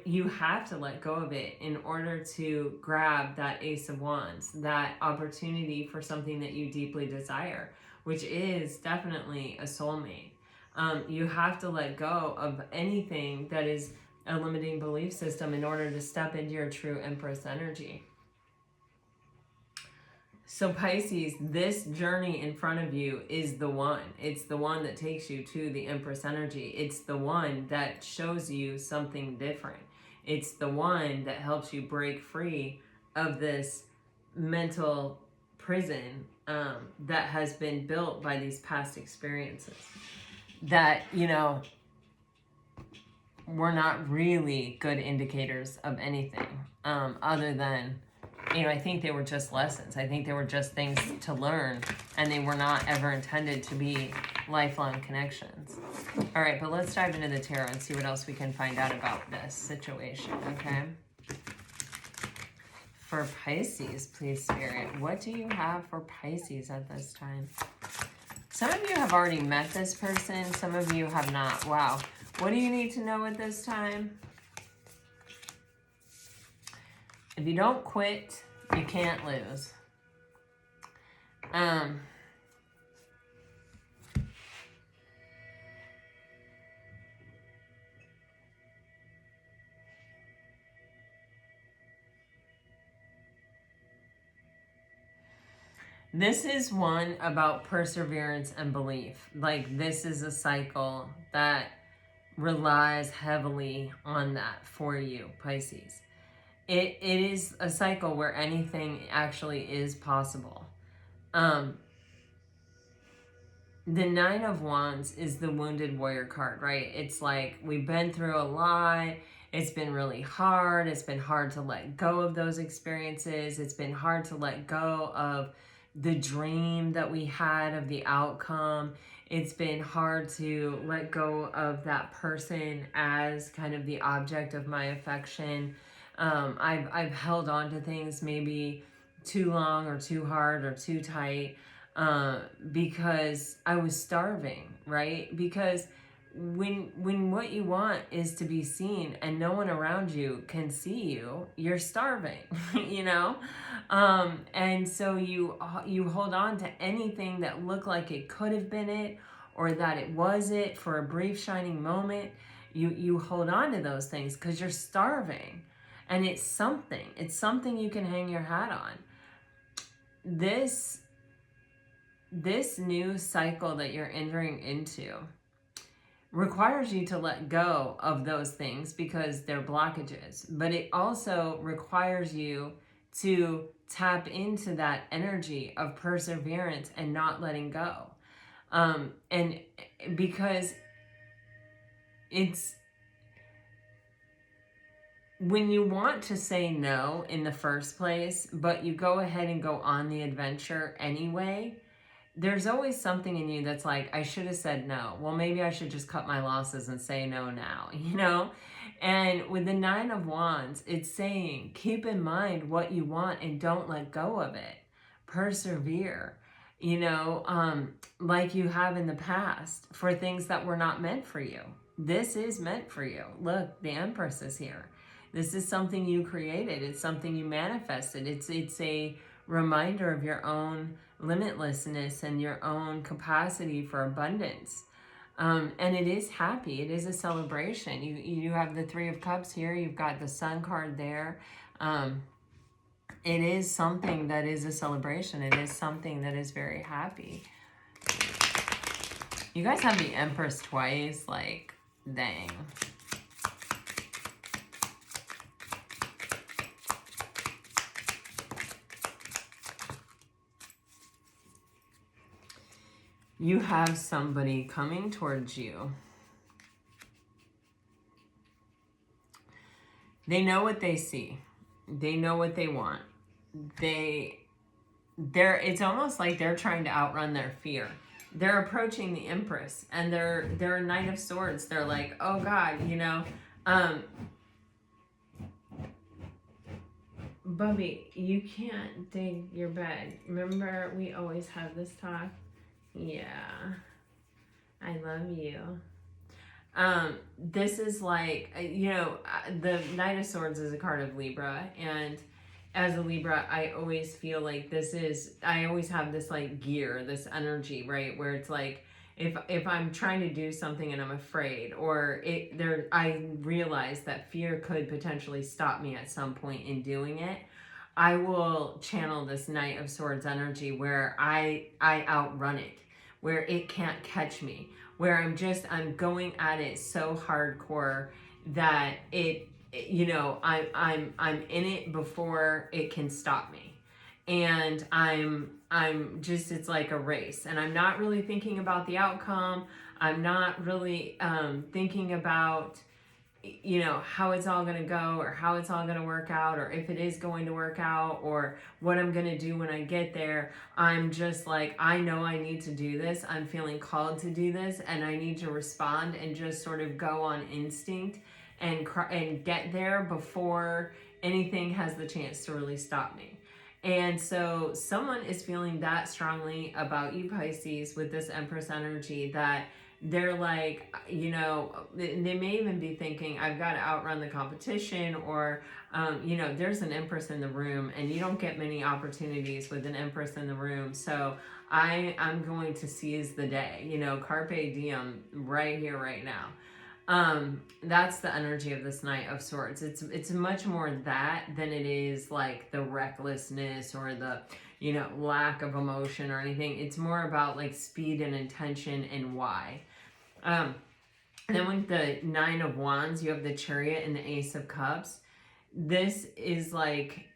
You have to let go of it in order to grab that Ace of Wands, that opportunity for something that you deeply desire, which is definitely a soulmate. You have to let go of anything that is a limiting belief system in order to step into your true Empress energy. So Pisces, this journey in front of you is the one. It's the one that takes you to the Empress energy. It's the one that shows you something different. It's the one that helps you break free of this mental prison that has been built by these past experiences that, you know, were not really good indicators of anything other than, you know, I think they were just lessons. I think they were just things to learn, and they were not ever intended to be lifelong connections. All right, but let's dive into the tarot and see what else we can find out about this situation, okay? For Pisces, please, Spirit, what do you have for Pisces at this time? Some of you have already met this person. Some of you have not. Wow. What do you need to know at this time? If you don't quit, you can't lose. This is one about perseverance and belief. Like, this is a cycle that relies heavily on that for you, Pisces. It is a cycle where anything actually is possible. The Nine of Wands is the Wounded Warrior card, right? It's like, we've been through a lot. It's been really hard. It's been hard to let go of those experiences. It's been hard to let go of the dream that we had of the outcome. It's been hard to let go of that person as kind of the object of my affection. I've held on to things maybe too long or too hard or too tight because I was starving, right? Because when what you want is to be seen and no one around you can see you, you're starving, you know? And so you hold on to anything that looked like it could have been it, or that it was it for a brief shining moment. You hold on to those things because you're starving. And it's something you can hang your hat on. This new cycle that you're entering into requires you to let go of those things because they're blockages. But it also requires you to tap into that energy of perseverance and not letting go. And because it's, when you want to say no in the first place, but you go ahead and go on the adventure anyway, there's always something in you that's like, I should have said no. Well, maybe I should just cut my losses and say no now, you know? And with the Nine of Wands, it's saying, keep in mind what you want and don't let go of it. Persevere, you know, like you have in the past for things that were not meant for you. This is meant for you. Look, the Empress is here. This is something you created. It's something you manifested. It's a reminder of your own limitlessness and your own capacity for abundance. And it is happy. It is a celebration. You have the Three of Cups here. You've got the Sun card there. It is something that is a celebration. It is something that is very happy. You guys have the Empress twice. Like, dang. You have somebody coming towards you. They know what they see. They know what they want. It's almost like they're trying to outrun their fear. They're approaching the Empress and they're a Knight of Swords. They're like, oh God, you know, Bubby, you can't dig your bed. Remember, we always have this talk. Yeah, I love you. This is like, you know, the Knight of Swords is a card of Libra, and as a Libra, I always feel like I always have this like gear, this energy, right? Where it's like, if I'm trying to do something and I'm afraid, or I realize that fear could potentially stop me at some point in doing it, I will channel this Knight of Swords energy where I outrun it, where it can't catch me, where I'm going at it so hardcore that I'm in it before it can stop me. And I'm just, it's like a race, and I'm not really thinking about the outcome. I'm not really thinking about how it's all going to go, or how it's all going to work out, or if it is going to work out, or what I'm going to do when I get there. I'm just like, I know I need to do this. I'm feeling called to do this, and I need to respond and just sort of go on instinct and get there before anything has the chance to really stop me. And so someone is feeling that strongly about you, Pisces, with this Empress energy, that they're like, they may even be thinking, I've got to outrun the competition, or, there's an Empress in the room, and you don't get many opportunities with an Empress in the room. So I'm going to seize the day, carpe diem, right here, right now. That's the energy of this Knight of Swords. It's much more that than it is like the recklessness or the lack of emotion or anything. It's more about like speed and intention and why. And then with the Nine of Wands, you have the Chariot and the Ace of Cups. This is like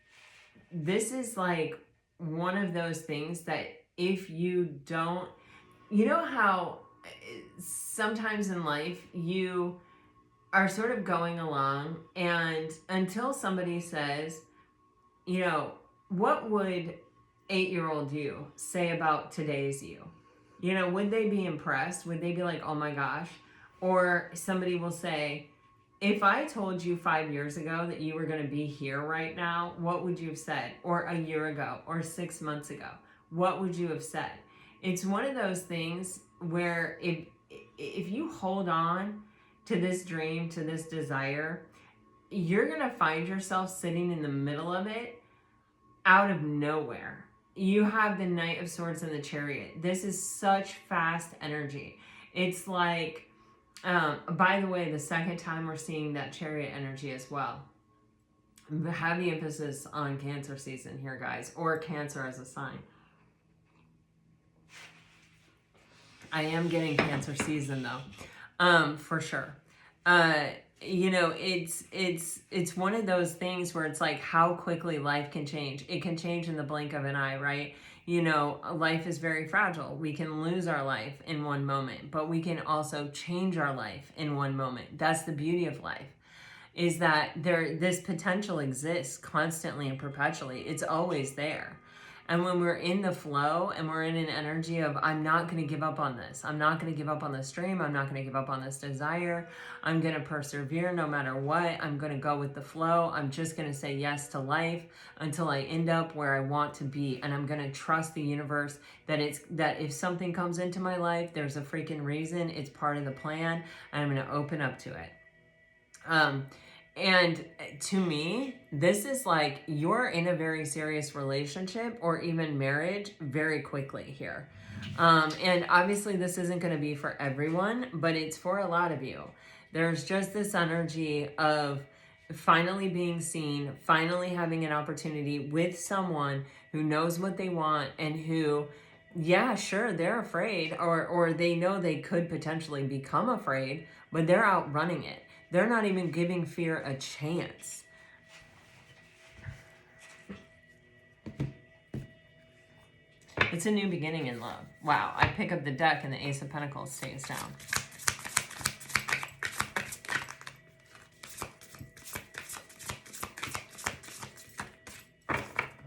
one of those things that if you don't, how sometimes in life you are sort of going along, and until somebody says, what would 8-year-old you say about today's you? Would they be impressed? Would they be like, oh my gosh? Or somebody will say, if I told you 5 years ago that you were going to be here right now, what would you have said? Or a year ago, or 6 months ago, what would you have said? It's one of those things where if you hold on to this dream, to this desire, you're going to find yourself sitting in the middle of it out of nowhere. You have the Knight of Swords and the Chariot. This is such fast energy. It's like, by the way, the second time we're seeing that Chariot energy as well. Heavy emphasis on Cancer season here, guys, or Cancer as a sign. I am getting Cancer season though, for sure. It's one of those things where it's like how quickly life can change. It can change in the blink of an eye, right? Life is very fragile. We can lose our life in one moment, but we can also change our life in one moment. That's the beauty of life, is that this potential exists constantly and perpetually. It's always there. And when we're in the flow and we're in an energy of, I'm not going to give up on this. I'm not going to give up on this dream. I'm not going to give up on this desire. I'm going to persevere no matter what. I'm going to go with the flow. I'm just going to say yes to life until I end up where I want to be. And I'm going to trust the universe that if something comes into my life, there's a freaking reason. It's part of the plan. And I'm going to open up to it. And to me, this is like you're in a very serious relationship or even marriage very quickly here. And obviously this isn't going to be for everyone, but it's for a lot of you. There's just this energy of finally being seen, finally having an opportunity with someone who knows what they want and who, yeah, sure, they're afraid or they know they could potentially become afraid, but they're outrunning it. They're not even giving fear a chance. It's a new beginning in love. Wow, I pick up the deck and the Ace of Pentacles stays down.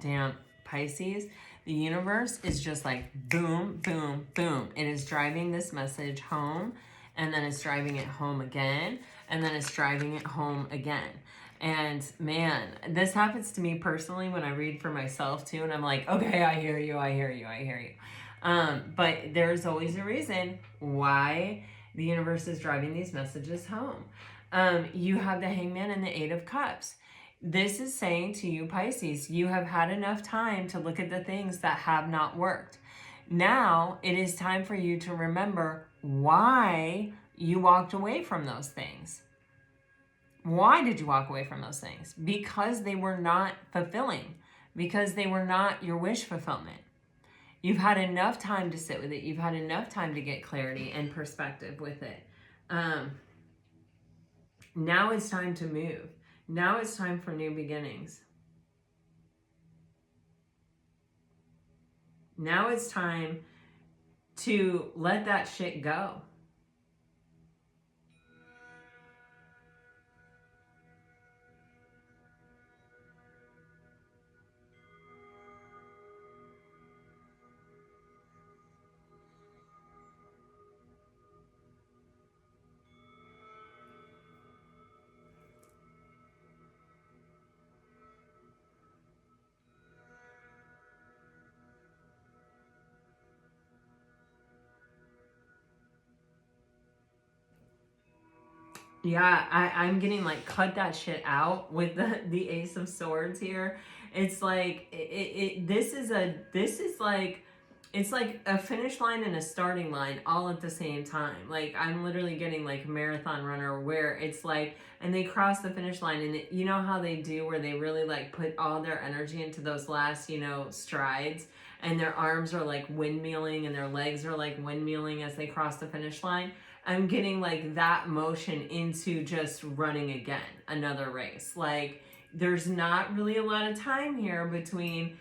Damn, Pisces, the universe is just like boom, boom, boom. It is driving this message home, and then it's driving it home again, and then it's driving it home again. And man, this happens to me personally when I read for myself too, and I'm like, okay, I hear you. But there's always a reason why the universe is driving these messages home. You have the Hangman and the Eight of Cups. This is saying to you, Pisces, you have had enough time to look at the things that have not worked. Now it is time for you to remember why you walked away from those things. Why did you walk away from those things? Because they were not fulfilling, because they were not your wish fulfillment. You've had enough time to sit with it. You've had enough time to get clarity and perspective with it. Now it's time to move. Now it's time for new beginnings. Now it's time to let that shit go. Yeah, I'm getting like, cut that shit out with the Ace of Swords here. It's like, this is like, it's like a finish line and a starting line all at the same time. Like, I'm literally getting like a marathon runner where it's like, and they cross the finish line, and you know how they do, where they really like put all their energy into those last, strides, and their arms are like windmilling and their legs are like windmilling as they cross the finish line. I'm getting like that motion into just running again, another race. Like, there's not really a lot of time here between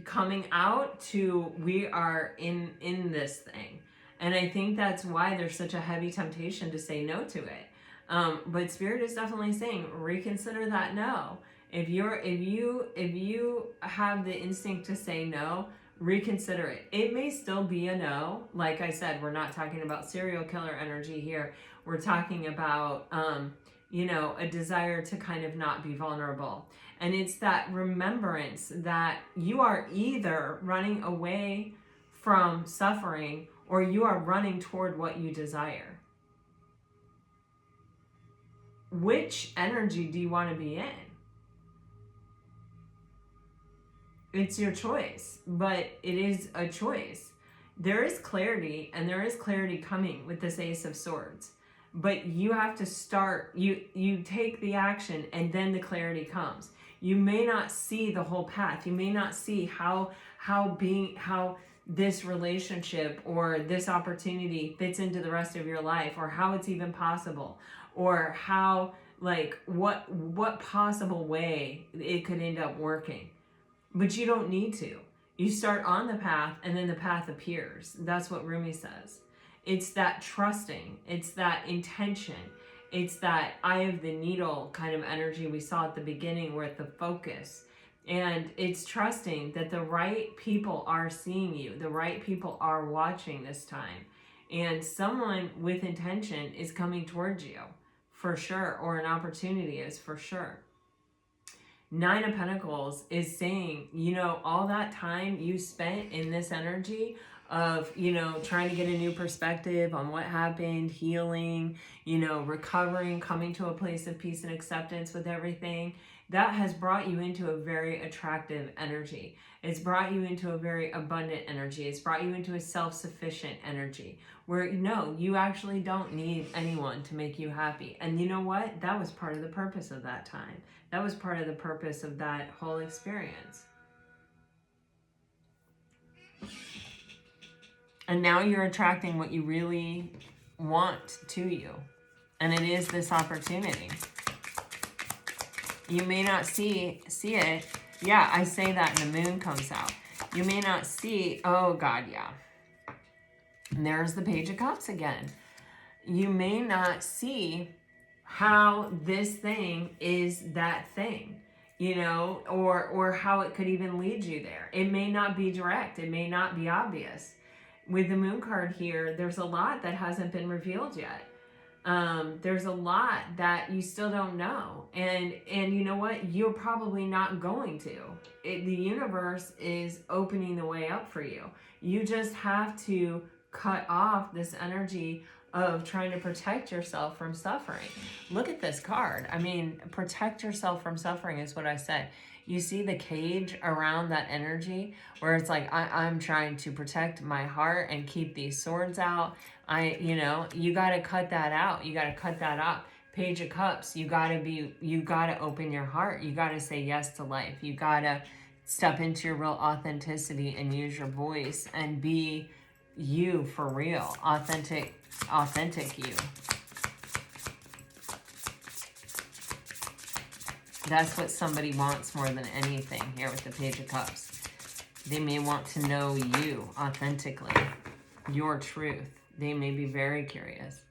coming out to we are in this thing. And I think that's why there's such a heavy temptation to say no to it. But Spirit is definitely saying, reconsider that no. If you have the instinct to say no, reconsider it. It may still be a no. Like I said, we're not talking about serial killer energy here. We're talking about, a desire to kind of not be vulnerable. And it's that remembrance that you are either running away from suffering or you are running toward what you desire. Which energy do you want to be in? It's your choice, but it is a choice. There is clarity, and there is clarity coming with this Ace of Swords. But you have to start, you take the action, and then the clarity comes. You may not see the whole path. You may not see how this relationship or this opportunity fits into the rest of your life, or how it's even possible, or how, like, what possible way it could end up working. But you don't need to. You start on the path, and then the path appears. That's what Rumi says. It's that trusting. It's that intention. It's that eye of the needle kind of energy we saw at the beginning, where the focus. And it's trusting that the right people are seeing you. The right people are watching this time. And someone with intention is coming towards you, for sure. Or an opportunity is, for sure. Nine of Pentacles is saying, all that time you spent in this energy of, trying to get a new perspective on what happened, healing, recovering, coming to a place of peace and acceptance with everything, that has brought you into a very attractive energy. It's brought you into a very abundant energy. It's brought you into a self-sufficient energy where, you actually don't need anyone to make you happy. And you know what? That was part of the purpose of that time. That was part of the purpose of that whole experience. And now you're attracting what you really want to you. And it is this opportunity. You may not see it. Yeah, I say that and the moon comes out. You may not see, oh God, yeah. And there's the Page of Cups again. You may not see how this thing is that thing, or how it could even lead you there. It may not be direct. It may not be obvious. With the Moon card here, there's a lot that hasn't been revealed yet. There's a lot that you still don't know. And you know what? You're probably not going to. The universe is opening the way up for you. You just have to cut off this energy of trying to protect yourself from suffering. Look at this card. I mean, protect yourself from suffering is what I said. You see the cage around that energy where it's like, I'm trying to protect my heart and keep these swords out. You got to cut that out. You got to cut that out. Page of Cups, you got to open your heart. You got to say yes to life. You got to step into your real authenticity and use your voice and be you for real. Authentic you. That's what somebody wants more than anything here with the Page of Cups. They may want to know you authentically, your truth. They may be very curious.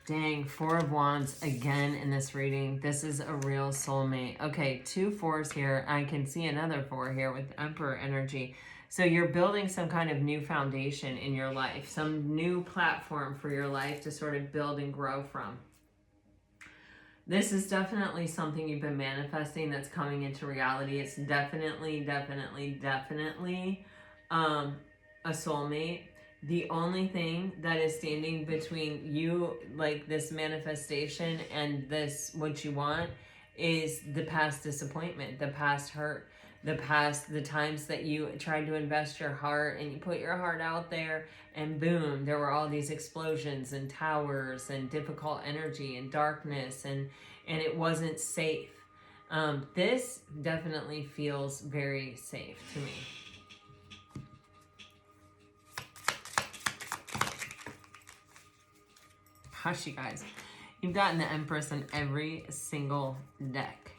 Dang, 4 of Wands again in this reading. This is a real soulmate. Okay, 2 4s here. I can see another 4 here with Emperor energy. So you're building some kind of new foundation in your life, some new platform for your life to sort of build and grow from. This is definitely something you've been manifesting that's coming into reality. It's definitely a soulmate. The only thing that is standing between you, like this manifestation, and this, what you want, is the past disappointment, the past hurt, the times that you tried to invest your heart and you put your heart out there and boom, there were all these explosions and towers and difficult energy and darkness and it wasn't safe. This definitely feels very safe to me. Gosh, you guys, you've gotten the Empress in every single deck.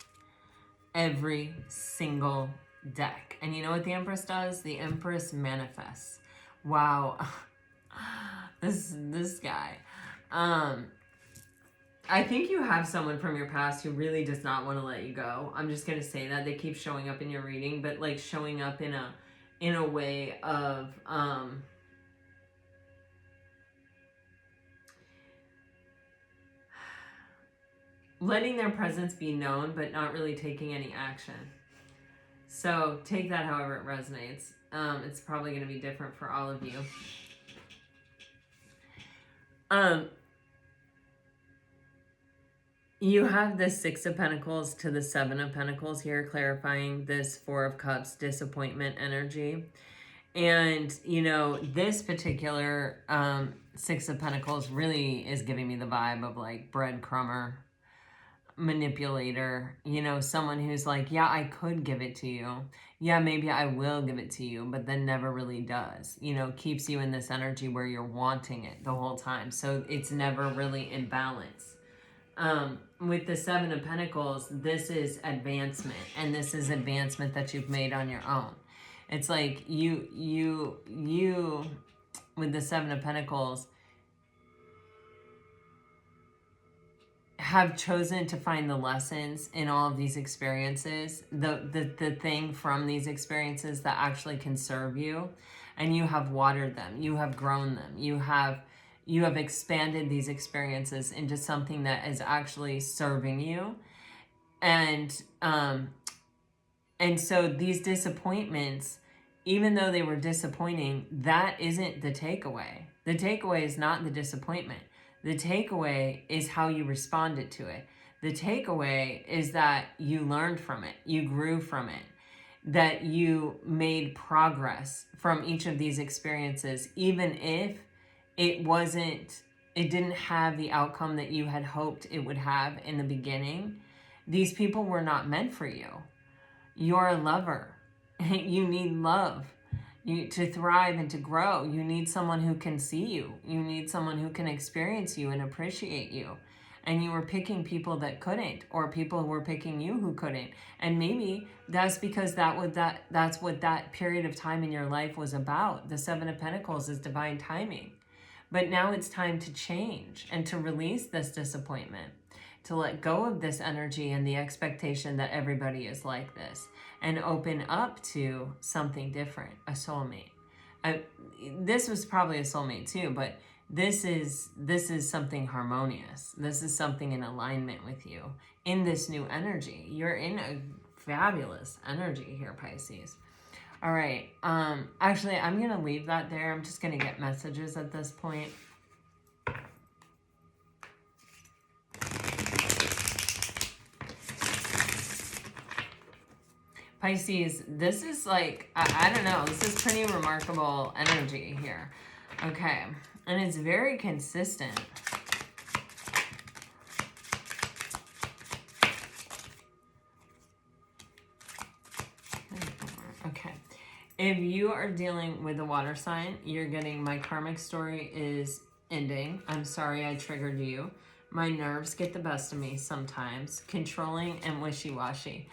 Every single deck. And you know what the Empress does? The Empress manifests. Wow. This guy. I think you have someone from your past who really does not want to let you go. I'm just going to say that. They keep showing up in your reading, but like showing up in a way of letting their presence be known, but not really taking any action. So take that however it resonates. It's probably going to be different for all of you. You have the 6 of Pentacles to the 7 of Pentacles here, clarifying this 4 of Cups disappointment energy. And, you know, this particular 6 of Pentacles really is giving me the vibe of like breadcrumber, manipulator, you know, someone who's like, yeah, I could give it to you. Yeah, maybe I will give it to you, but then never really does. You know, keeps you in this energy where you're wanting it the whole time. So it's never really in balance. With the 7 of Pentacles, this is advancement, and this is advancement that you've made on your own. It's like you with the 7 of Pentacles have chosen to find the lessons in all of these experiences, the thing from these experiences that actually can serve you, and you have watered them, you have grown them, you have expanded these experiences into something that is actually serving you. And so these disappointments, even though they were disappointing, that isn't the takeaway. The takeaway is not the disappointment. The takeaway is how you responded to it. The takeaway is that you learned from it, you grew from it, that you made progress from each of these experiences, even if it didn't have the outcome that you had hoped it would have in the beginning. These people were not meant for you. You're a lover. You need love. To thrive and to grow, you need someone who can see you. You need someone who can experience you and appreciate you. And you were picking people that couldn't, or people who were picking you who couldn't. And maybe that's because that's what that period of time in your life was about. The 7 of Pentacles is divine timing. But now it's time to change and to release this disappointment, to let go of this energy and the expectation that everybody is like this, and open up to something different, a soulmate. This was probably a soulmate too, but this is something harmonious. This is something in alignment with you in this new energy. You're in a fabulous energy here, Pisces. All right. Actually, I'm going to leave that there. I'm just going to get messages at this point. Pisces, this is like, I don't know, this is pretty remarkable energy here. Okay, and it's very consistent. Okay, if you are dealing with a water sign, you're getting my karmic story is ending. I'm sorry I triggered you. My nerves get the best of me sometimes. Controlling and wishy-washy.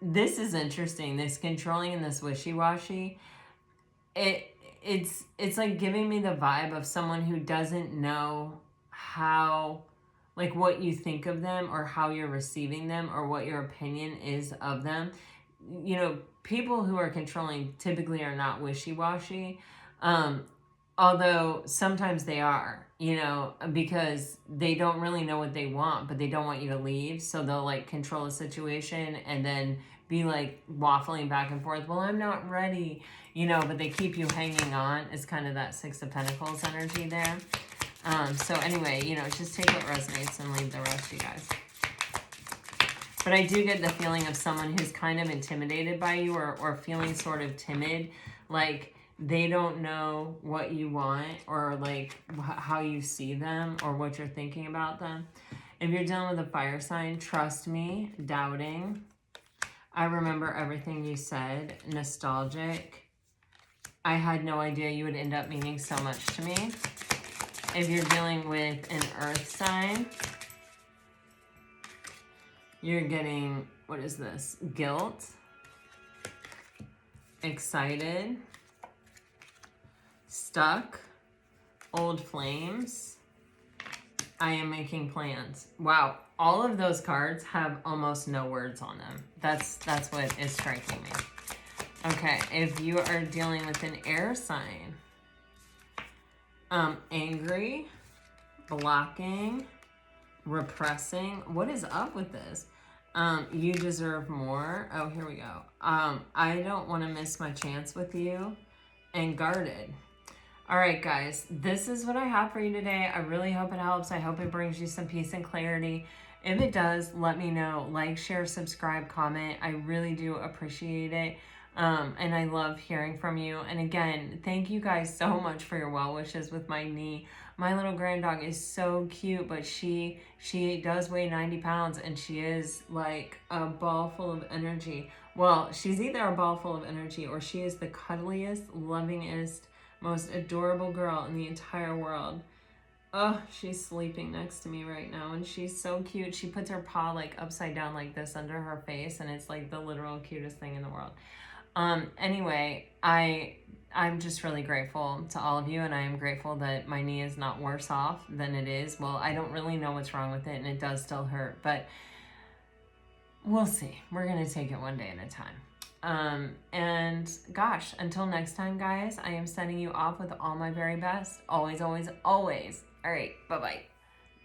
This is interesting. This controlling and this wishy-washy. It's like giving me the vibe of someone who doesn't know how, like, what you think of them or how you're receiving them or what your opinion is of them. You know, people who are controlling typically are not wishy-washy. Although sometimes they are, you know, because they don't really know what they want, but they don't want you to leave. So they'll like control a situation and then be like waffling back and forth. Well, I'm not ready, you know, but they keep you hanging on. It's kind of that Six of Pentacles energy there. So anyway, you know, just take what resonates and leave the rest, you guys. But I do get the feeling of someone who's kind of intimidated by you or feeling sort of timid, like they don't know what you want or like how you see them or what you're thinking about them. If you're dealing with a fire sign, trust me, doubting. I remember everything you said, nostalgic. I had no idea you would end up meaning so much to me. If you're dealing with an earth sign, you're getting, what is this? Guilt, excited, stuck, old flames, I am making plans. Wow, all of those cards have almost no words on them. That's what is striking me. Okay, if you are dealing with an air sign, angry, blocking, repressing. What is up with this? You deserve more. Oh, here we go. I don't want to miss my chance with you. And guarded. All right, guys, this is what I have for you today. I really hope it helps. I hope it brings you some peace and clarity. If it does, let me know. Like, share, subscribe, comment. I really do appreciate it. And I love hearing from you. And again, thank you guys so much for your well wishes with my knee. My little grand dog is so cute, but she does weigh 90 pounds and she is like a ball full of energy. Well, she's either a ball full of energy or she is the cuddliest, lovingest, most adorable girl in the entire world. Oh, she's sleeping next to me right now and she's so cute. She puts her paw like upside down like this under her face and it's like the literal cutest thing in the world. Anyway, I'm just really grateful to all of you, and I am grateful that my knee is not worse off than it is. Well, I don't really know what's wrong with it, and it does still hurt, but we'll see. We're going to take it one day at a time. And gosh, until next time, guys, I am sending you off with all my very best. Always, always, always. All right, bye-bye.